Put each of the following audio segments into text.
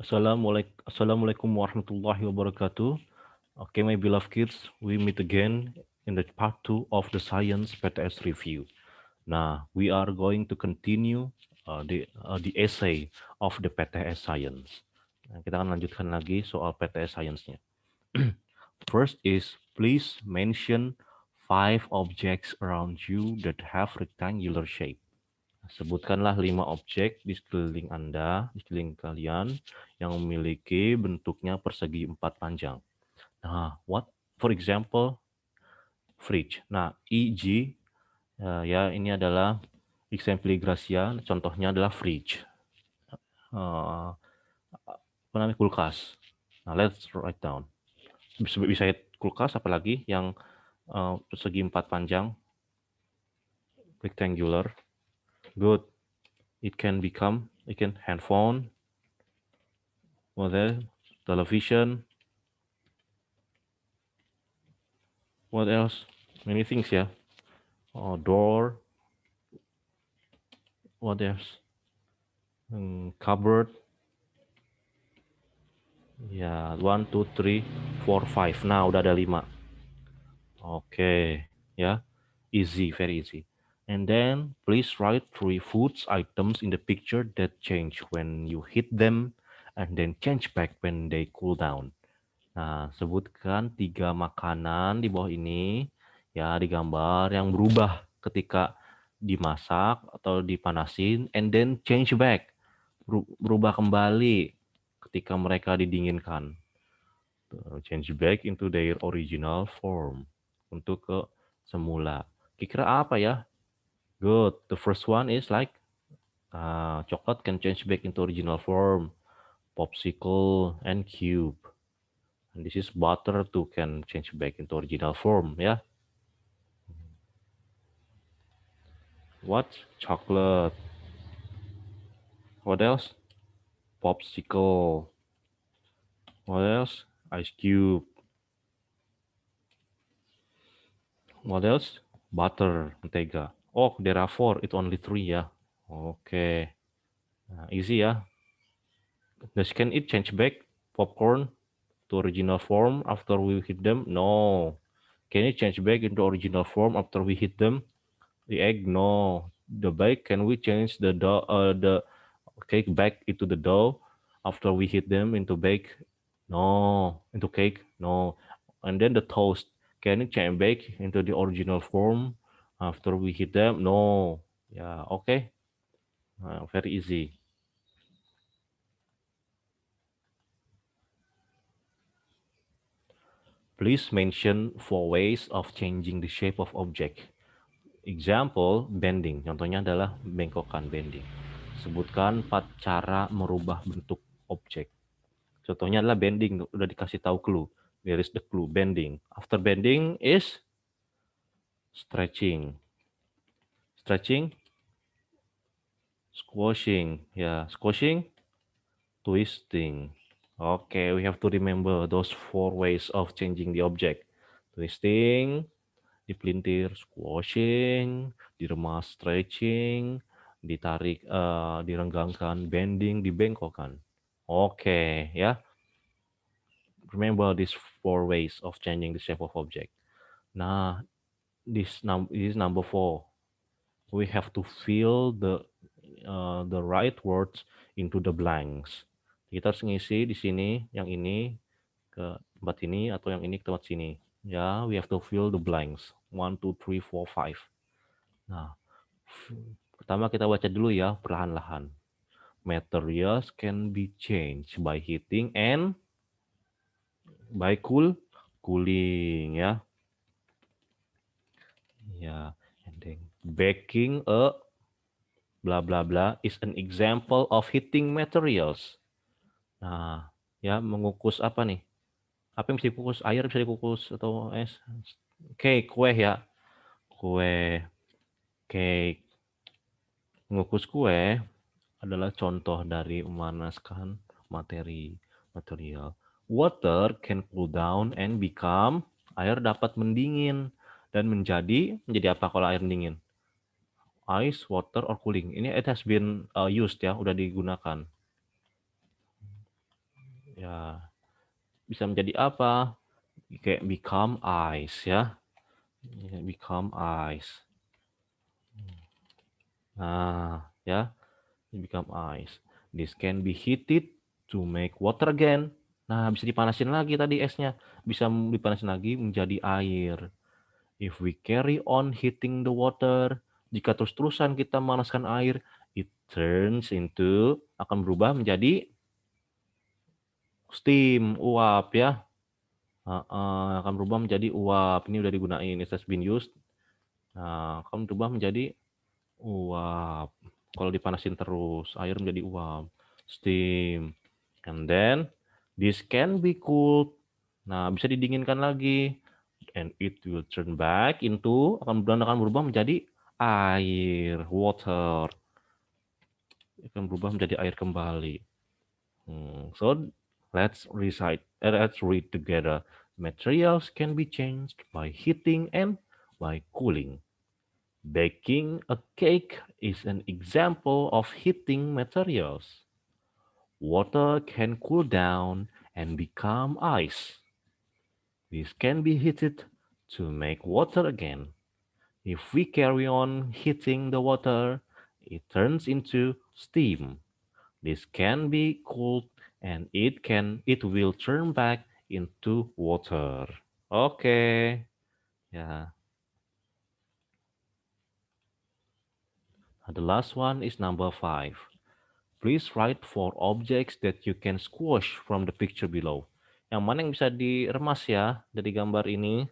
Assalamualaikum warahmatullahi wabarakatuh. Okay, my beloved kids, we meet again in the part 2 of the Science PTS Review. Nah, we are going to continue the essay of the PTS Science. Nah, kita akan lanjutkan lagi soal PTS Science-nya. First is, please mention 5 objects around you that have rectangular shape. Sebutkanlah 5 objek di sekeliling Anda, di sekeliling kalian, yang memiliki bentuknya persegi 4 panjang. Nah, for example, fridge. Nah, e.g. Ya, ini adalah exempli Gracia, contohnya adalah fridge. Apa namanya, kulkas. Nah, let's write down. Bisa kulkas, apalagi yang persegi 4 panjang, rectangular. Good. It can handphone, model, television. What else? Many things ya. Oh, door. What else? Cupboard. Ya, 1, 2, 3, 4, 5. Nah, udah ada 5. Oke, ya. Easy, very easy. And then, please write 3 foods items in the picture that change when you heat them and then change back when they cool down. Nah, sebutkan 3 makanan di bawah ini, ya, digambar yang berubah ketika dimasak atau dipanasin, and then change back, berubah kembali ketika mereka didinginkan. Change back into their original form, untuk ke semula. Kira-kira apa ya? Good. The first one is like chocolate can change back into original form, popsicle and cube. And this is butter too, can change back into original form, ya. What? Chocolate. What else? Popsicle. What else? Ice cube. What else? Butter, mentega. Oh, there are 4. It's only 3 ya. Okay. Nah, easy ya. Can it change back popcorn to original form after we heat them? No. Can it change back into original form after we heat them? The egg? No. The bake? Can we change the cake back into the dough after we heat them into bake? No. Into cake? No. And then the toast, can it change back into the original form after we heat them? No. Yeah, okay. Very easy. Please mention 4 ways of changing the shape of object. Example, bending. Contohnya adalah bengkokan, bending. Sebutkan 4 cara merubah bentuk objek. Contohnya adalah bending, udah dikasih tahu clue. There is the clue, bending. After bending is stretching. Stretching, squashing. Ya, squashing, twisting. Okay, we have to remember those 4 ways of changing the object. Twisting, dipelintir, squashing, diremas, stretching, ditarik, direnggangkan, bending, dibengkokkan. Okay, ya. Remember these 4 ways of changing the shape of object. Nah, this is number 4. We have to fill the right words into the blanks. Kita harus ngisi di sini, yang ini ke tempat ini atau yang ini ke tempat sini. Ya, we have to fill the blanks. 1, 2, 3, 4, 5. Nah, pertama kita baca dulu ya, perlahan-lahan. Materials can be changed by heating and by cooling, ya. Ya, and then baking a bla bla bla is an example of heating materials. Nah, ya, mengukus apa nih? Apa yang bisa dikukus? Air bisa dikukus atau es? Cake, kue ya. Kue, cake. Mengukus kue adalah contoh dari memanaskan material. Water can cool down and become, air dapat mendingin dan menjadi apa kalau air dingin? Ice, water, or cooling. Ini it has been used ya, udah digunakan. Ya, bisa menjadi apa? Kayak become ice ya. Become ice. Nah, ya, become ice. This can be heated to make water again. Nah, bisa dipanasin lagi tadi esnya. Bisa dipanasin lagi menjadi air. If we carry on heating the water, jika terus-terusan kita memanaskan air, it turns into, akan berubah menjadi steam, uap ya. Akan berubah menjadi uap. Ini udah digunain, it has been used. Nah, akan berubah menjadi uap. Kalau dipanasin terus, air menjadi uap. Steam. And then, this can be cooled. Nah, bisa didinginkan lagi. And it will turn back into, akan berubah menjadi air, water. Akan berubah menjadi air kembali. So, let's read together. Materials can be changed by heating and by cooling. Baking a cake is an example of heating materials. Water can cool down and become ice. This can be heated to make water again. If we carry on heating the water, it turns into steam. This can be cooled and it will turn back into water. Okay. Yeah. The last one is number 5. Please write 4 objects that you can squash from the picture below. Yang mana yang bisa diremas ya dari gambar ini?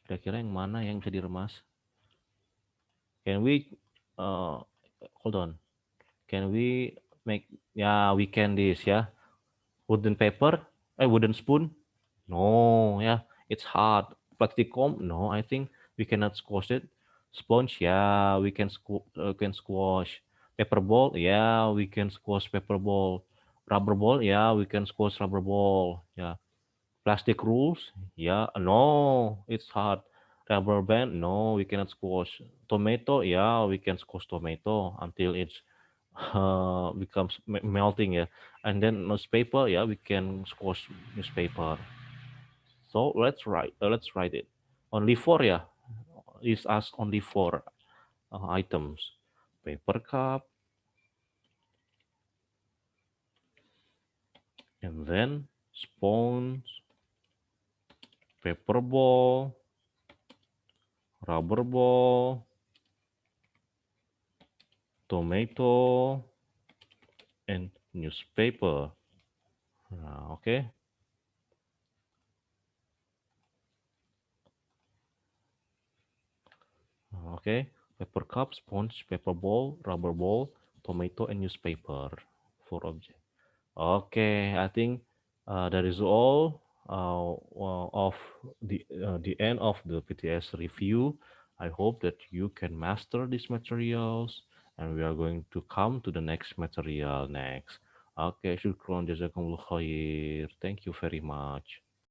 Kira-kira yang mana yang bisa diremas? Can we hold on? Can we make we can this ya? Wooden paper? Wooden spoon? No, yeah, it's hard. Plastic comb? No, I think we cannot squash it. Sponge? Yeah, we can squash. Paper ball? Yeah, we can squash paper ball. Rubber ball? Yeah, we can squash rubber ball. Yeah. Plastic rules? Yeah, no, it's hard. Rubber band? No, we cannot squash. Tomato? Yeah, we can squash tomato until it's becomes melting. Yeah, and then newspaper? Yeah, we can squash newspaper. So let's write it. Only 4 ya. Is us only 4 items. Paper cup, and then sponge, paper ball, rubber ball, tomato, and newspaper. Nah, oke. Okay. Okay. Paper cup, sponge, paper ball, rubber ball, tomato, and newspaper. 4 objects. Okay, I think that is all of the end of the PTS review. I hope that you can master these materials, and we are going to come to the next material next. Okay, syukron jazakumullah khair. Thank you very much.